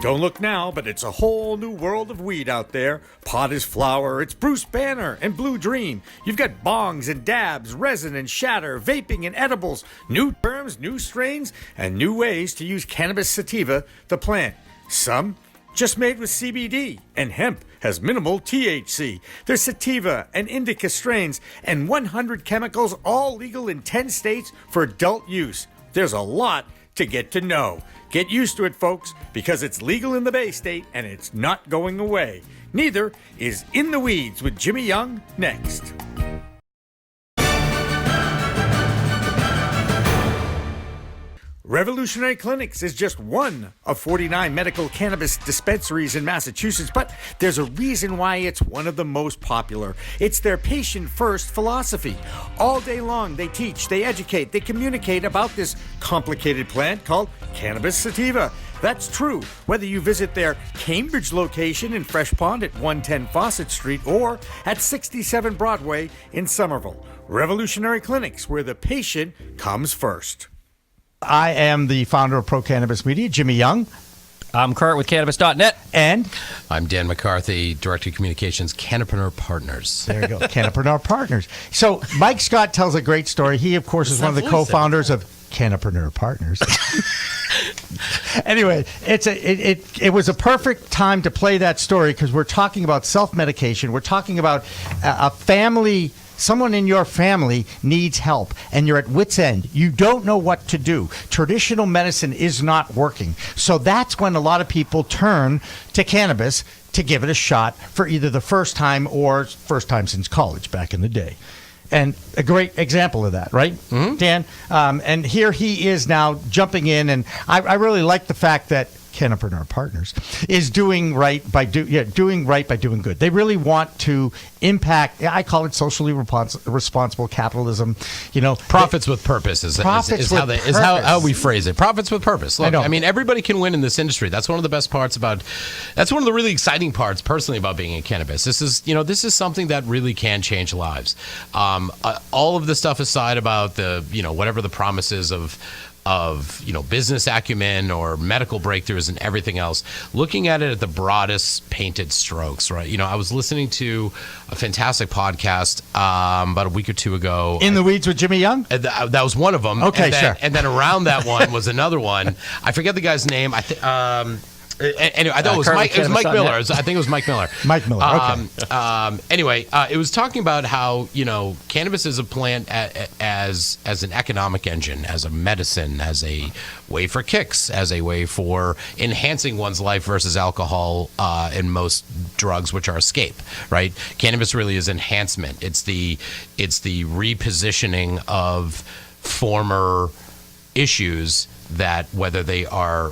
Don't look now, but it's a whole new world of weed out there. Pot is flower, it's Bruce Banner and Blue Dream. You've got bongs and dabs, resin and shatter, vaping and edibles, new terms, new strains, and new ways to use cannabis sativa, the plant. Some just made with CBD, and hemp has minimal THC. There's sativa and indica strains, and 100 chemicals, all legal in 10 states for adult use. There's a lot to get to know. Get used to it, folks, because it's legal in the Bay State and it's not going away. Neither is In the Weeds with Jimmy Young next. Revolutionary Clinics is just one of 49 medical cannabis dispensaries in Massachusetts, but there's a reason why it's one of the most popular. It's their patient-first philosophy. All day long, they teach, they educate, they communicate about this complicated plant called cannabis sativa. That's true whether you visit their Cambridge location in Fresh Pond at 110 Fawcett Street or at 67 Broadway in Somerville. Revolutionary Clinics, where the patient comes first. I am the founder of Pro Cannabis Media, Jimmy Young. I'm Curt with Cannabis.net. And I'm Dan McCarthy, Director of Communications, Cannapreneur Partners. There you go, Cannapreneur Partners. So Mike Scott tells a great story. He, of course, is one of the co-founders of Cannapreneur Partners. Anyway, it was a perfect time to play that story because we're talking about self-medication. We're talking about a family. Someone in your family needs help, and you're at wit's end. You don't know what to do. Traditional medicine is not working. So that's when a lot of people turn to cannabis to give it a shot for either the first time or first time since college back in the day. And a great example of that, right, Dan? And here he is now jumping in, and I really like the fact that Cannapreneur Partners is doing right by doing good. They really want to impact. I call it socially responsible capitalism. You know, profits with purpose is how we phrase it. Profits with purpose. Look, I mean, everybody can win in this industry. That's one of the best parts about. That's one of the really exciting parts, personally, about being in cannabis. This is something that really can change lives. All of the stuff aside about the whatever the promises of business acumen or medical breakthroughs and everything else, looking at it at the broadest painted strokes, right? I was listening to a fantastic podcast about a week or two ago. In the Weeds with Jimmy Young? That was one of them. Okay, sure. And then around that one was another one. I forget the guy's name. Anyway, I thought it was Mike Miller. I think it was Mike Miller. Mike Miller, okay. Anyway, it was talking about how, cannabis is a plant as an economic engine, as a medicine, as a way for kicks, as a way for enhancing one's life versus alcohol and most drugs, which are escape, right? Cannabis really is enhancement. It's the repositioning of former issues that, whether they are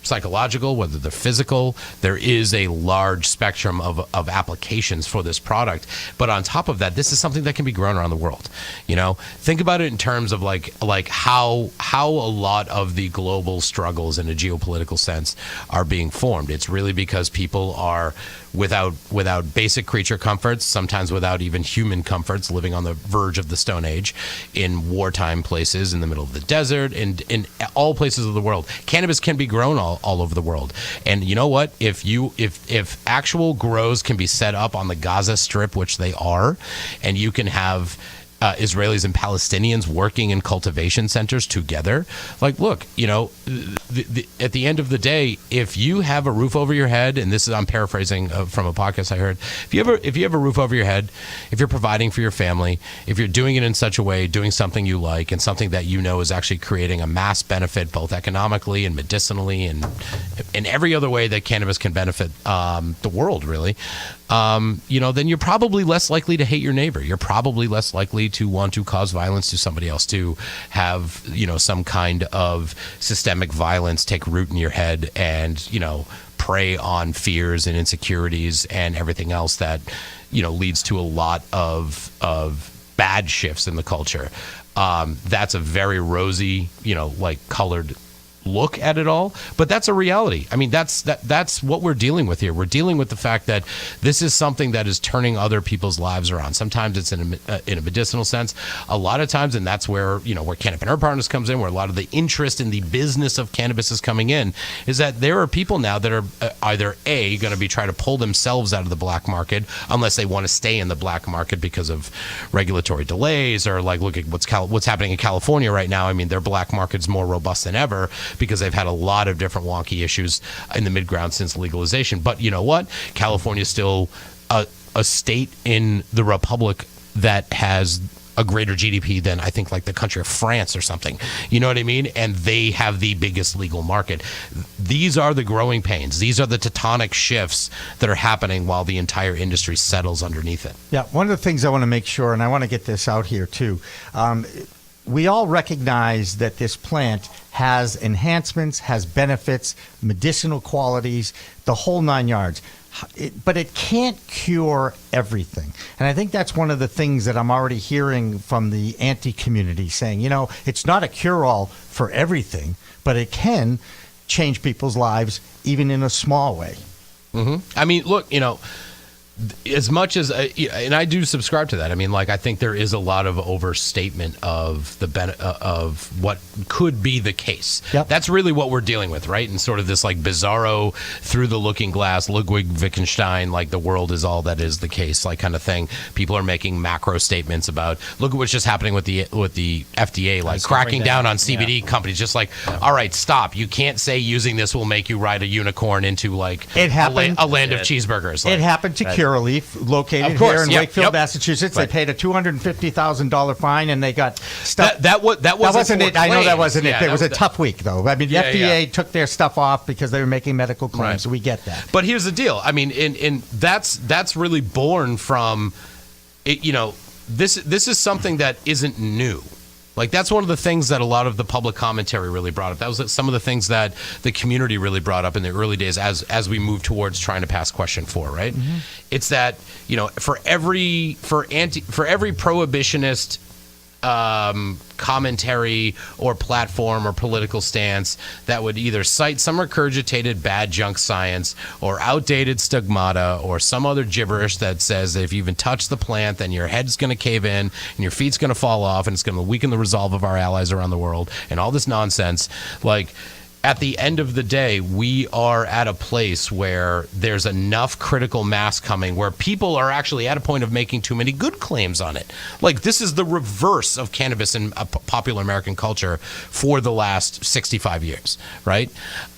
psychological, whether they're physical, there is a large spectrum of applications for this product. But on top of that, this is something that can be grown around the world. Think about it in terms of like how a lot of the global struggles in a geopolitical sense are being formed. It's really because people are without basic creature comforts, sometimes without even human comforts, living on the verge of the Stone Age, in wartime places, in the middle of the desert, in all places of the world. Cannabis can be grown all over the world. And you know what? If actual grows can be set up on the Gaza Strip, which they are, and you can have Israelis and Palestinians working in cultivation centers together. Like, look, at the end of the day, if you have a roof over your head, and this is, I'm paraphrasing from a podcast I heard, if you have a roof over your head, if you're providing for your family, if you're doing it in such a way, doing something you like, and something that is actually creating a mass benefit, both economically and medicinally, and in every other way that cannabis can benefit the world, really, then you're probably less likely to hate your neighbor. You're probably less likely to want to cause violence to somebody else, to have, some kind of systemic violence take root in your head and, prey on fears and insecurities and everything else that, leads to a lot of bad shifts in the culture. That's a very rosy, colored look at it all, but that's a reality. I mean, that's what we're dealing with here. We're dealing with the fact that this is something that is turning other people's lives around. Sometimes it's in a medicinal sense. A lot of times, and that's where where Cannapreneur Partners comes in, where a lot of the interest in the business of cannabis is coming in, is that there are people now that are either A, going to be trying to pull themselves out of the black market unless they want to stay in the black market because of regulatory delays, or like look at what's happening in California right now. I mean, their black market's more robust than ever because they've had a lot of different wonky issues in the mid-ground since legalization. But you know what? California is still a state in the Republic that has a greater GDP than I think like the country of France or something. You know what I mean? And they have the biggest legal market. These are the growing pains. These are the tectonic shifts that are happening while the entire industry settles underneath it. Yeah, one of the things I want to make sure, and I want to get this out here too, we all recognize that this plant has enhancements, has benefits, medicinal qualities, the whole 9 yards. But it can't cure everything. And I think that's one of the things that I'm already hearing from the anti-community saying, it's not a cure-all for everything, but it can change people's lives even in a small way. Mm-hmm. I mean, look, as much as, and I do subscribe to that. I mean, like, I think there is a lot of overstatement of of what could be the case. Yep. That's really what we're dealing with, right? And sort of this like bizarro through the looking glass, Ludwig Wittgenstein, like the world is all that is the case, like kind of thing. People are making macro statements about, look at what's just happening with the FDA, like cracking down on CBD companies. Just like, all right, stop. You can't say using this will make you ride a unicorn into like a land of cheeseburgers. Like, it happened to Curaleaf, located here in Wakefield, Massachusetts. They paid a $250,000 fine, and they got stuff. That wasn't it. I know that wasn't it. Yeah, It was a tough week, though. I mean, the FDA took their stuff off because they were making medical claims. Right. So we get that. But here's the deal. I mean, in that's really born from, this is something that isn't new. Like, that's one of the things that a lot of the public commentary really brought up. That was some of the things that the community really brought up in the early days as we move towards trying to pass Question 4, right? Mm-hmm. It's that, for every prohibitionist commentary or platform or political stance that would either cite some regurgitated bad junk science or outdated stigmata or some other gibberish that says that if you even touch the plant, then your head's going to cave in and your feet's going to fall off and it's going to weaken the resolve of our allies around the world and all this nonsense. Like, at the end of the day, we are at a place where there's enough critical mass coming where people are actually at a point of making too many good claims on it. Like, this is the reverse of cannabis in popular American culture for the last 65 years, right?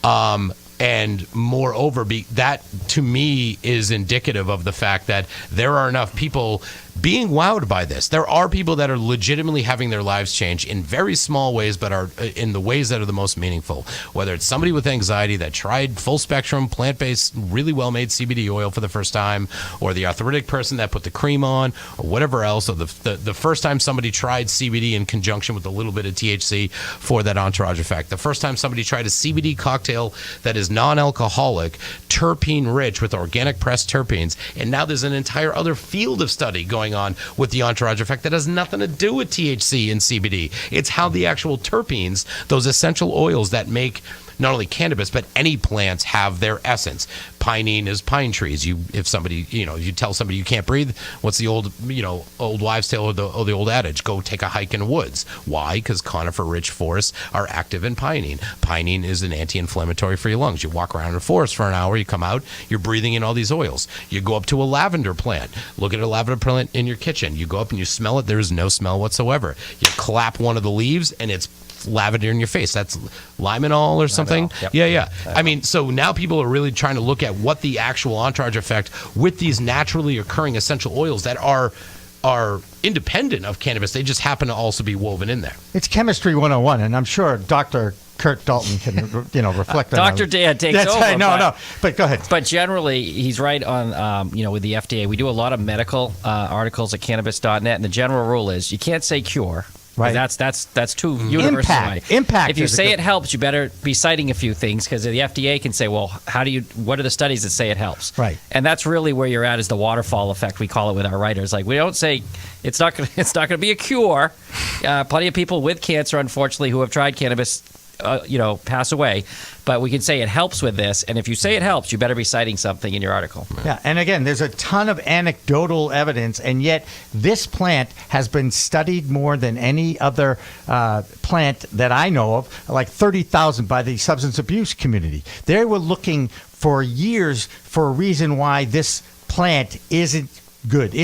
And moreover, that to me is indicative of the fact that there are enough people being wowed by this. There are people that are legitimately having their lives change in very small ways, but are in the ways that are the most meaningful. Whether it's somebody with anxiety that tried full spectrum, plant-based, really well-made CBD oil for the first time, or the arthritic person that put the cream on, or whatever else, or the first time somebody tried CBD in conjunction with a little bit of THC for that entourage effect. The first time somebody tried a CBD cocktail that is non-alcoholic, terpene-rich with organic pressed terpenes, and now there's an entire other field of study going on with the entourage effect that has nothing to do with THC and CBD. It's how the actual terpenes, those essential oils that make not only cannabis but any plants, have their essence. Pinene is pine trees. You tell somebody you can't breathe, what's the old wives' tale or the old adage? Go take a hike in the woods. Why? Because conifer-rich forests are active in pinene. Pinene is an anti-inflammatory for your lungs. You walk around in a forest for an hour, you come out, you're breathing in all these oils. You go up to a lavender plant. Look at a lavender plant in your kitchen. You go up and you smell it. There is no smell whatsoever. You clap one of the leaves and it's lavender in your face. That's limonol or something. Yep. Yeah. I mean, so now people are really trying to look at what the actual entourage effect with these naturally occurring essential oils that are independent of cannabis. They just happen to also be woven in there. It's chemistry 101, and I'm sure Dr. Curt Dalton can reflect on that. Dr. Dan takes over. Right. No, but go ahead. But generally, he's right on, with the FDA. We do a lot of medical articles at cannabis.net, and the general rule is you can't say cure. Right. That's too universal. Impact. If you say it helps, you better be citing a few things because the FDA can say, well, what are the studies that say it helps? Right. And that's really where you're at, is the waterfall effect, we call it with our writers. Like, we don't say it's not going to be a cure. Plenty of people with cancer, unfortunately, who have tried cannabis pass away. But we can say it helps with this, and if you say it helps, you better be citing something in your article. Yeah, and again, there's a ton of anecdotal evidence, and yet this plant has been studied more than any other plant that I know of, like 30,000 by the substance abuse community. They were looking for years for a reason why this plant isn't good.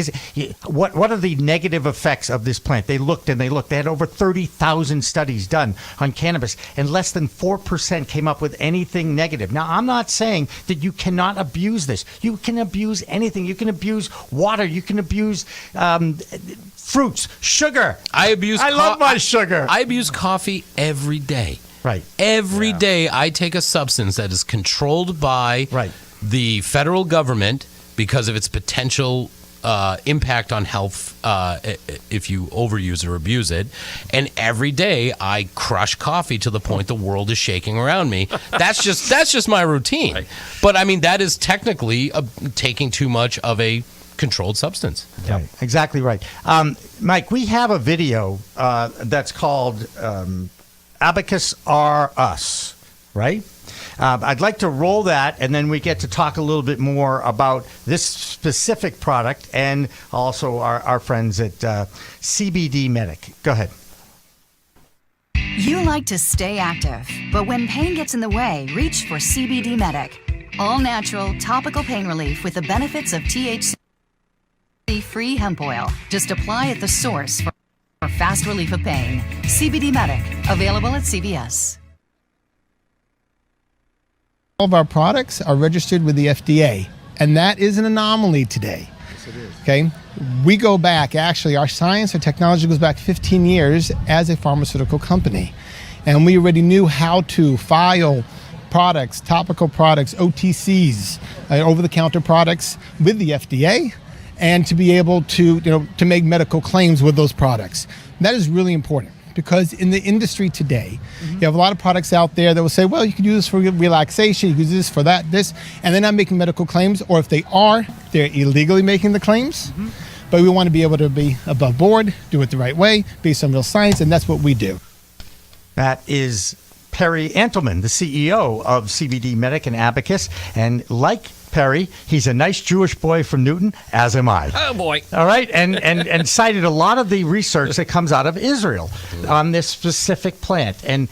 What are the negative effects of this plant? They looked and they looked. They had over 30,000 studies done on cannabis, and less than 4% came up with anything negative. Now, I'm not saying that you cannot abuse this. You can abuse anything. You can abuse water. You can abuse fruits, sugar. I love my sugar. I abuse coffee every day. Right. Every day I take a substance that is controlled by the federal government because of its potential impact on health if you overuse or abuse it. And every day I crush coffee to the point the world is shaking around me. That's just my routine. Right. But I mean, that is technically taking too much of a controlled substance. Right. Exactly right. Mike, we have a video that's called Abacus R Us, right? I'd like to roll that, and then we get to talk a little bit more about this specific product and also our friends at CBD Medic. Go ahead. You like to stay active, but when pain gets in the way, reach for CBD Medic. All natural, topical pain relief with the benefits of THC-free hemp oil. Just apply at the source for fast relief of pain. CBD Medic, available at CVS. All of our products are registered with the FDA, and that is an anomaly today. Yes, it is. Okay? We go back, actually, our science, our technology goes back 15 years as a pharmaceutical company. And we already knew how to file products, topical products, OTCs, over-the-counter products with the FDA, and to be able to, to make medical claims with those products. That is really important. Because in the industry today, you have a lot of products out there that will say, well, you can use this for relaxation, you can use this for this, and they're not making medical claims, or if they are, they're illegally making the claims. But we want to be able to be above board, do it the right way, based on real science, and that's what we do. That is Perry Antelman, the CEO of CBD Medic and Abacus, and like Perry, he's a nice Jewish boy from Newton, as am I. Oh, boy. All right, and cited a lot of the research that comes out of Israel on this specific plant. And,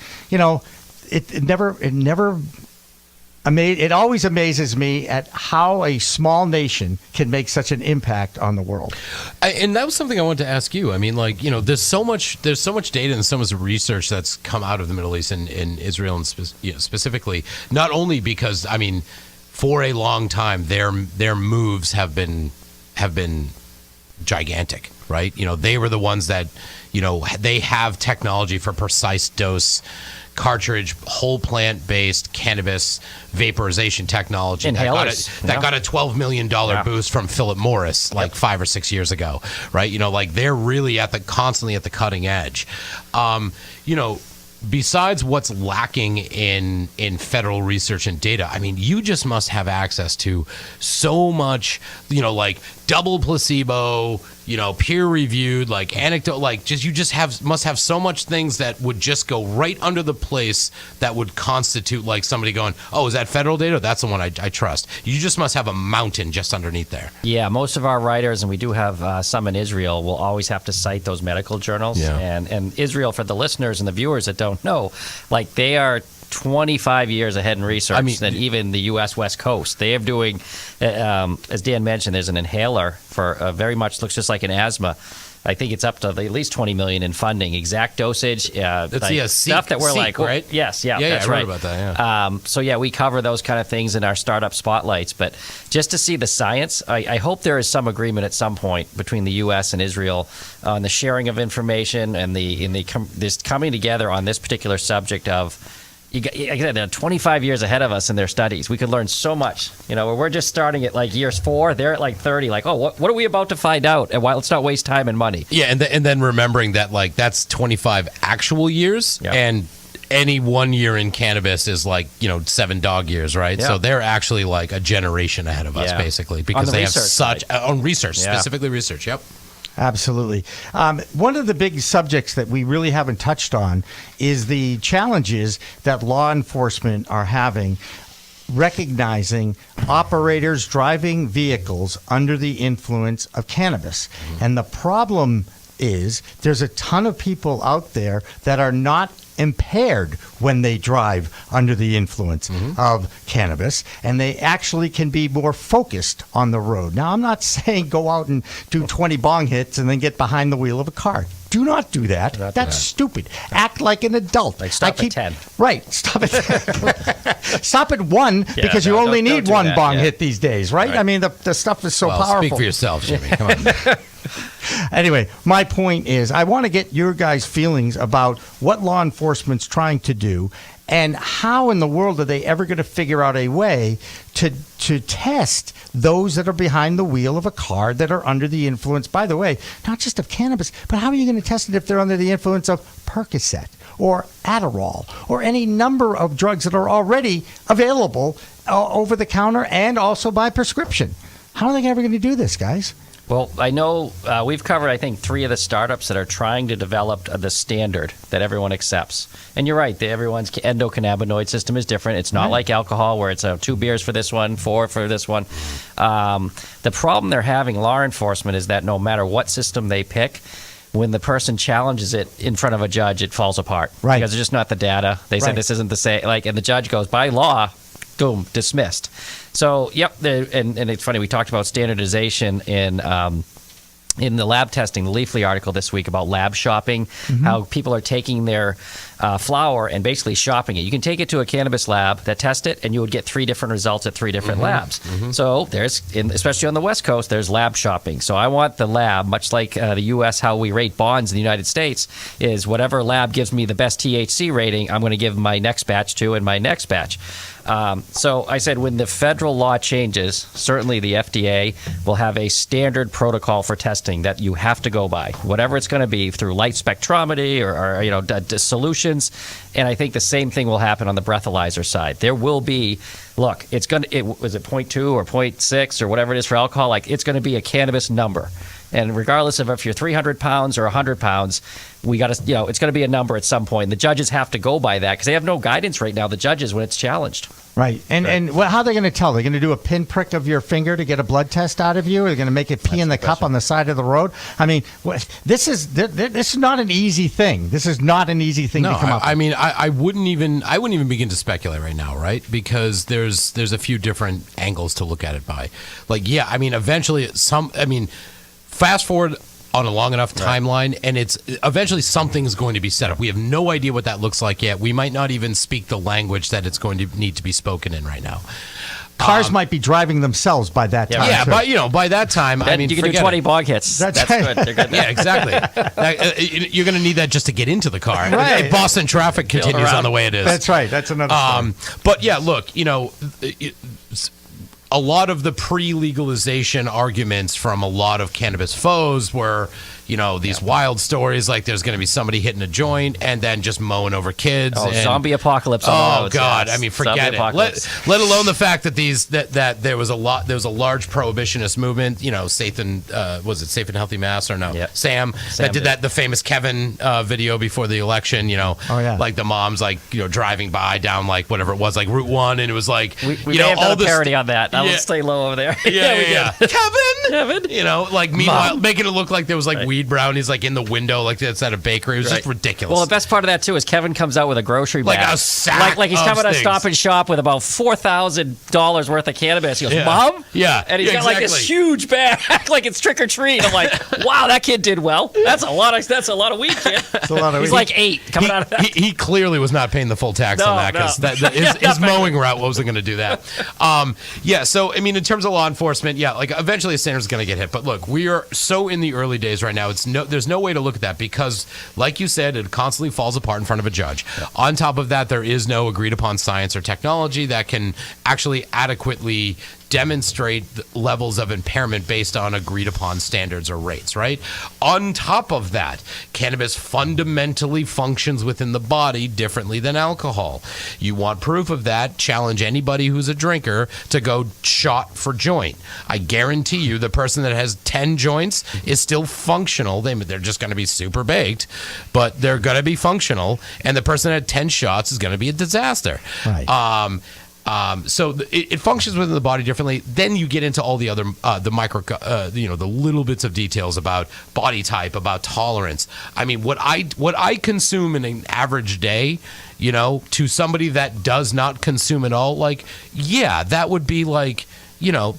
it always amazes me at how a small nation can make such an impact on the world. And that was something I wanted to ask you. I mean, there's so much data and so much research that's come out of the Middle East and Israel and specifically, not only because, I mean, for a long time, their moves have been gigantic, right? They were the ones that, they have technology for precise dose cartridge, whole plant-based cannabis vaporization technology. Inhalers. That got a $12 million boost from Philip Morris 5 or 6 years ago, right? They're really constantly at the cutting edge. Besides what's lacking in federal research and data, I mean, you just must have access to so much, double placebo, peer-reviewed, anecdote, must have so much things that would just go right under the place that would constitute somebody going, oh, is that federal data? That's the one I trust. You just must have a mountain just underneath there. Yeah, most of our writers, and we do have some in Israel, will always have to cite those medical journals. Yeah. And Israel, for the listeners and the viewers that don't know, they are 25 years ahead in research than even the U.S. West Coast. They are doing, as Dan mentioned, there's an inhaler for very much looks just like an asthma. I think it's up to at least $20 million in funding. Exact dosage, that's stuff that we're Seek, right? Yes, yeah, that's I right. About that, yeah. We cover those kind of things in our startup spotlights. But just to see the science, I hope there is some agreement at some point between the U.S. and Israel on the sharing of information and this coming together on this particular subject of. They're 25 years ahead of us in their studies. We could learn so much. We're just starting at years 4. They're at 30. What are we about to find out? And why? Let's not waste time and money. Yeah, and then remembering that that's 25 actual years, and any 1 year in cannabis is 7 dog years, right? Yeah. So they're actually a generation ahead of us, basically, because they have such on research, specifically research. Yep. Absolutely. One of the big subjects that we really haven't touched on is the challenges that law enforcement are having recognizing operators driving vehicles under the influence of cannabis. And the problem is there's a ton of people out there that are not impaired when they drive under the influence of cannabis, and they actually can be more focused on the road. Now, I'm not saying go out and do 20 bong hits and then get behind the wheel of a car. Do not do that. That's stupid. Act like an adult. Like stop at 10. Right. Stop at 10. Stop at 1 because you only need one bong hit these days, right? I mean, the stuff is so powerful. Speak for yourself, Jimmy. Come on. Anyway, my point is I want to get your guys' feelings about what law enforcement's trying to do and how in the world are they ever going to figure out a way to test those that are behind the wheel of a car that are under the influence, by the way, not just of cannabis, but how are you going to test it if they're under the influence of Percocet or Adderall or any number of drugs that are already available over the counter and also by prescription? How are they ever going to do this, guys? Well, I know we've covered, I think, 3 of the startups that are trying to develop the standard that everyone accepts. And you're right, everyone's endocannabinoid system is different. It's not like alcohol where it's 2 beers for this one, 4 for this one. The problem they're having, law enforcement, is that no matter what system they pick, when the person challenges it in front of a judge, it falls apart. Right. Because it's just not the data. They say this isn't the same. And the judge goes, by law, boom, dismissed. So, and it's funny, we talked about standardization in the lab testing, the Leafly article this week about lab shopping, how people are taking their flower and basically shopping it. You can take it to a cannabis lab that test it, and you would get 3 different results at 3 different labs. So there's, especially on the West Coast, there's lab shopping. So I want the lab, much like the U.S., how we rate bonds in the United States, is whatever lab gives me the best THC rating, I'm going to give my next batch to and my next batch. So I said when the federal law changes, certainly the FDA will have a standard protocol for testing that you have to go by, whatever it's going to be, through light spectrometry or solutions. And I think the same thing will happen on the breathalyzer side. There will be, look, was it 0.2 or 0.6 or whatever it is for alcohol? Like, it's going to be a cannabis number. And regardless of if you're 300 pounds or 100 pounds, we got to, it's going to be a number at some point. The judges have to go by that because they have no guidance right now, the judges, when it's challenged. Right. And how are they going to tell? They're going to do a pinprick of your finger to get a blood test out of you? They're going to make it pee in the cup on the side of the road? I mean, this is not an easy thing. This is not an easy thing to come up with. I mean, I wouldn't even begin to speculate right now, right? Because there's a few different angles to look at it by. Like, yeah, I mean, eventually fast forward on a long enough timeline, and it's eventually something's going to be set up. We have no idea what that looks like yet. We might not even speak the language that it's going to need to be spoken in right now. Cars might be driving themselves by that time. Yeah, but by that time, Then you can do 20 bog hits. That's good. They're good. Yeah, exactly. You're going to need that just to get into the car. Right. If Boston traffic continues on the way it is. That's right. That's another story. But yeah, look, a lot of the pre-legalization arguments from a lot of cannabis foes were, these wild stories like there's going to be somebody hitting a joint and then just mowing over kids. Zombie apocalypse on the roads. God, yes. I mean, forget it. Let alone the fact that that there was a large prohibitionist movement. Sathan, was it Safe and Healthy Mass or no? Yeah. Sam that did that, the famous Kevin video before the election. Like the mom's driving by down like whatever it was, like Route 1, and it was like we may have done a parody on that. I'll stay low over there. Yeah. Kevin. Meanwhile, making it look like there was like weed brownies like in the window, like that's at a bakery. It was just ridiculous. Well, the best part of that too is Kevin comes out with a grocery bag, like a sack, like he's coming to Stop and Shop with about $4,000 worth of cannabis. He goes, Mom, and he's got like this huge bag, like it's trick or treat. I'm like, wow, that kid did well. That's a lot of weed, kid. He's like 8 coming out of that. He clearly was not paying the full tax on that because his mowing route wasn't going to do that. So I mean, in terms of law enforcement, like eventually a standard's going to get hit. But look, we are so in the early days right now. now, there's no way to look at that because, like you said, it constantly falls apart in front of a judge. Yeah. On top of that, there is no agreed upon science or technology that can actually adequately demonstrate levels of impairment based on agreed upon standards or rates, right? On top of that, cannabis fundamentally functions within the body differently than alcohol. You want proof of that? Challenge anybody who's a drinker to go shot for joint. I guarantee you the person that has 10 joints is still functional. They're just going to be super baked, but they're going to be functional. And the person that had 10 shots is going to be a disaster. Right. So it functions within the body differently. Then you get into all the other the little bits of details about body type, about tolerance. I mean, what I consume in an average day, to somebody that does not consume at all, that would be like,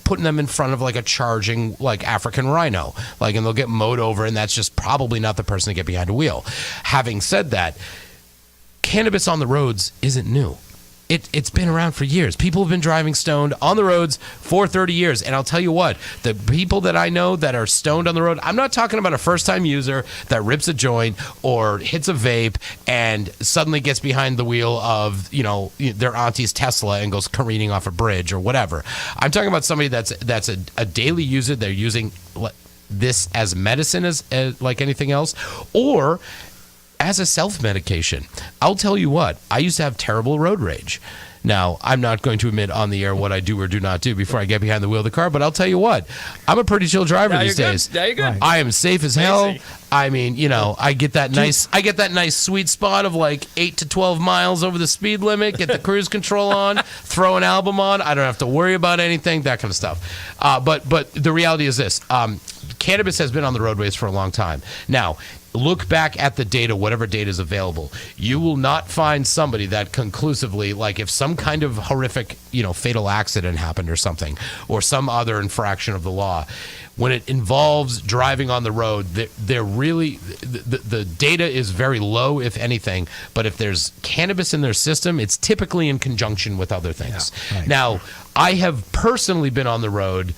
putting them in front of like a charging like African rhino, and they'll get mowed over, and that's just probably not the person to get behind a wheel. Having said that, cannabis on the roads isn't new. It's been around for years. People have been driving stoned on the roads for 30 years. And I'll tell you what, the people that I know that are stoned on the road, I'm not talking about a first-time user that rips a joint or hits a vape and suddenly gets behind the wheel of, their auntie's Tesla and goes careening off a bridge or whatever. I'm talking about somebody that's a daily user. They're using this as medicine as like anything else, or as a self-medication. I'll tell you what, I used to have terrible road rage. Now, I'm not going to admit on the air what I do or do not do before I get behind the wheel of the car, but I'll tell you what, I'm a pretty chill driver these days. Now you're good. Right. I am safe as hell. I mean, I get that nice sweet spot of like 8 to 12 miles over the speed limit, get the cruise control on, throw an album on. I don't have to worry about anything, that kind of stuff. But the reality is this, cannabis has been on the roadways for a long time. Now, look back at the data, whatever data is available. You will not find somebody that conclusively, like if some kind of horrific, fatal accident happened or something, or some other infraction of the law, when it involves driving on the road, they're really, the data is very low, if anything. But if there's cannabis in their system, it's typically in conjunction with other things. Yeah, right. Now, I have personally been on the road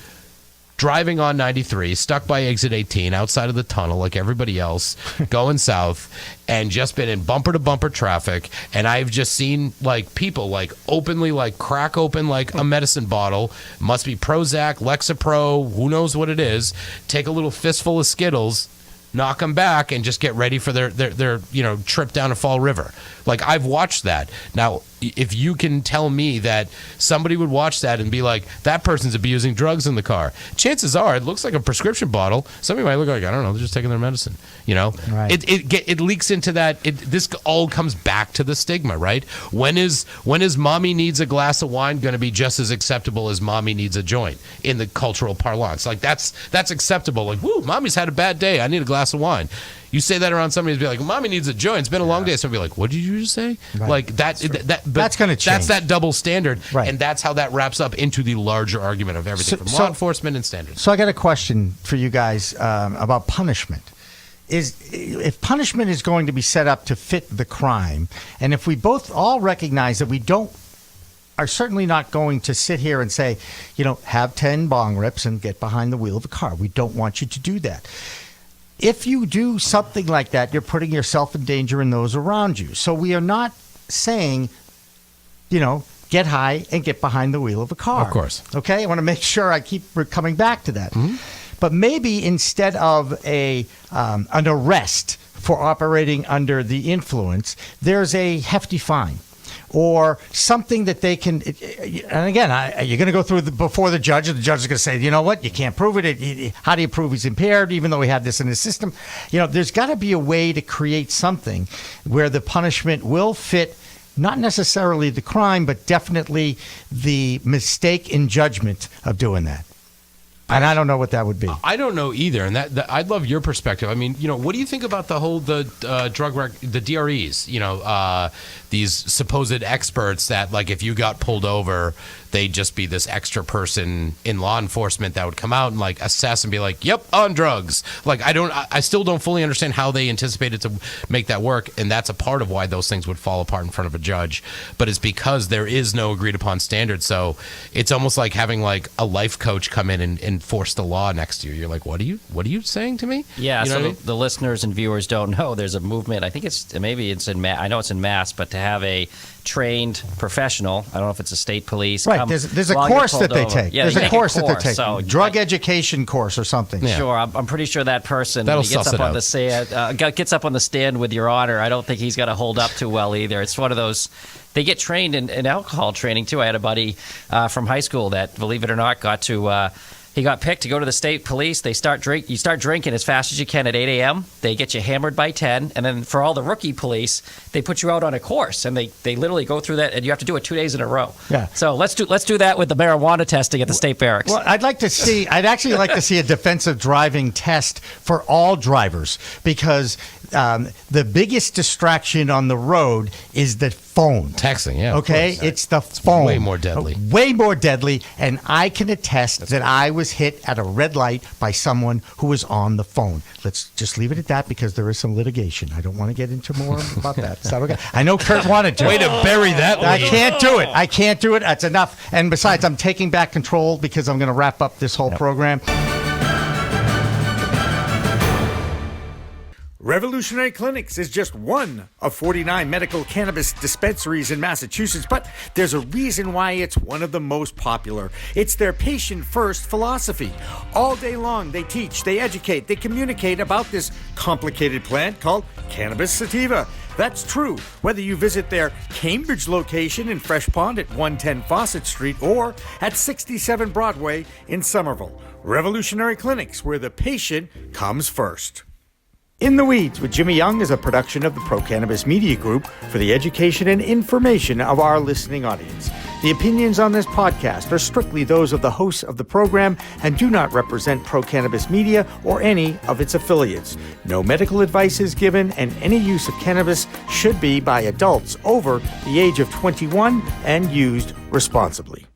driving on 93, stuck by exit 18 outside of the tunnel like everybody else, going south, and just been in bumper-to-bumper traffic, and I've just seen people openly crack open a medicine bottle, must be Prozac, Lexapro, who knows what it is, take a little fistful of Skittles, knock them back, and just get ready for their trip down to Fall River. I've watched that. Now, if you can tell me that somebody would watch that and be like, that person's abusing drugs in the car, chances are it looks like a prescription bottle. Somebody might look like, I don't know, they're just taking their medicine. Right. It leaks into that. This all comes back to the stigma, right? When is mommy needs a glass of wine going to be just as acceptable as mommy needs a joint in the cultural parlance? That's acceptable. Woo, mommy's had a bad day, I need a glass of wine. You say that around somebody who's be like, mommy needs a joint. It's been a long day. Somebody be like, what did you just say? Right. That's going to change. That's that double standard. Right. And that's how that wraps up into the larger argument of everything from law enforcement and standards. So I got a question for you guys about punishment. If punishment is going to be set up to fit the crime, and if we both all recognize that we are certainly not going to sit here and say, have 10 bong rips and get behind the wheel of a car. We don't want you to do that. If you do something like that, you're putting yourself in danger and those around you. So we are not saying, get high and get behind the wheel of a car. Of course. Okay? I want to make sure I keep coming back to that. Mm-hmm. But maybe instead of an arrest for operating under the influence, there's a hefty fine. Or something that they can, and again, you're going to go through before the judge, and the judge is going to say, you know what, you can't prove it. How do you prove he's impaired, even though we have this in the system? There's got to be a way to create something where the punishment will fit not necessarily the crime, but definitely the mistake in judgment of doing that. And I don't know what that would be. I don't know either, and that I'd love your perspective. I mean, what do you think about the DREs? These supposed experts that, if you got pulled over, they'd just be this extra person in law enforcement that would come out and like assess and be like, yep, on drugs. Like, I still don't fully understand how they anticipated to make that work. And that's a part of why those things would fall apart in front of a judge. But it's because there is no agreed upon standard. So it's almost like having like a life coach come in and enforce the law next to you. You're like, what are you saying to me? Yeah, you know so what I mean? the listeners and viewers don't know there's a movement. I think I know it's in Mass, but to have a trained professional, I don't know if it's a state police. Right, there's a course that they take. Yeah, there's a course that they're taking. So, drug education course or something. Yeah. Sure, I'm pretty sure that person That'll when he gets suss up it on out. the gets up on the stand with your honor. I don't think he's going to hold up too well either. It's one of those. They get trained in alcohol training too. I had a buddy from high school that, believe it or not, he got picked to go to the state police. You start drinking as fast as you can at 8 a.m. They get you hammered by 10. And then for all the rookie police, they put you out on a course. And they literally go through that, and you have to do it 2 days in a row. Yeah. So let's do that with the marijuana testing at the state barracks. Well, I'd actually like to see a defensive driving test for all drivers, because the biggest distraction on the road is the phone. Texting, yeah. Okay? It's the phone. way more deadly. Way more deadly. And I can attest that I was hit at a red light by someone who was on the phone. Let's just leave it at that, because there is some litigation. I don't want to get into more about that. Is that okay? I know Curt wanted to. Way to bury that. I can't do it. I can't do it. That's enough. And besides, I'm taking back control because I'm going to wrap up this whole program. Revolutionary Clinics is just one of 49 medical cannabis dispensaries in Massachusetts, but there's a reason why it's one of the most popular. It's their patient-first philosophy. All day long, they teach, they educate, they communicate about this complicated plant called cannabis sativa. That's true whether you visit their Cambridge location in Fresh Pond at 110 Fawcett Street or at 67 Broadway in Somerville. Revolutionary Clinics, where the patient comes first. In the Weeds with Jimmy Young is a production of the Pro Cannabis Media Group for the education and information of our listening audience. The opinions on this podcast are strictly those of the hosts of the program and do not represent Pro Cannabis Media or any of its affiliates. No medical advice is given, and any use of cannabis should be by adults over the age of 21 and used responsibly.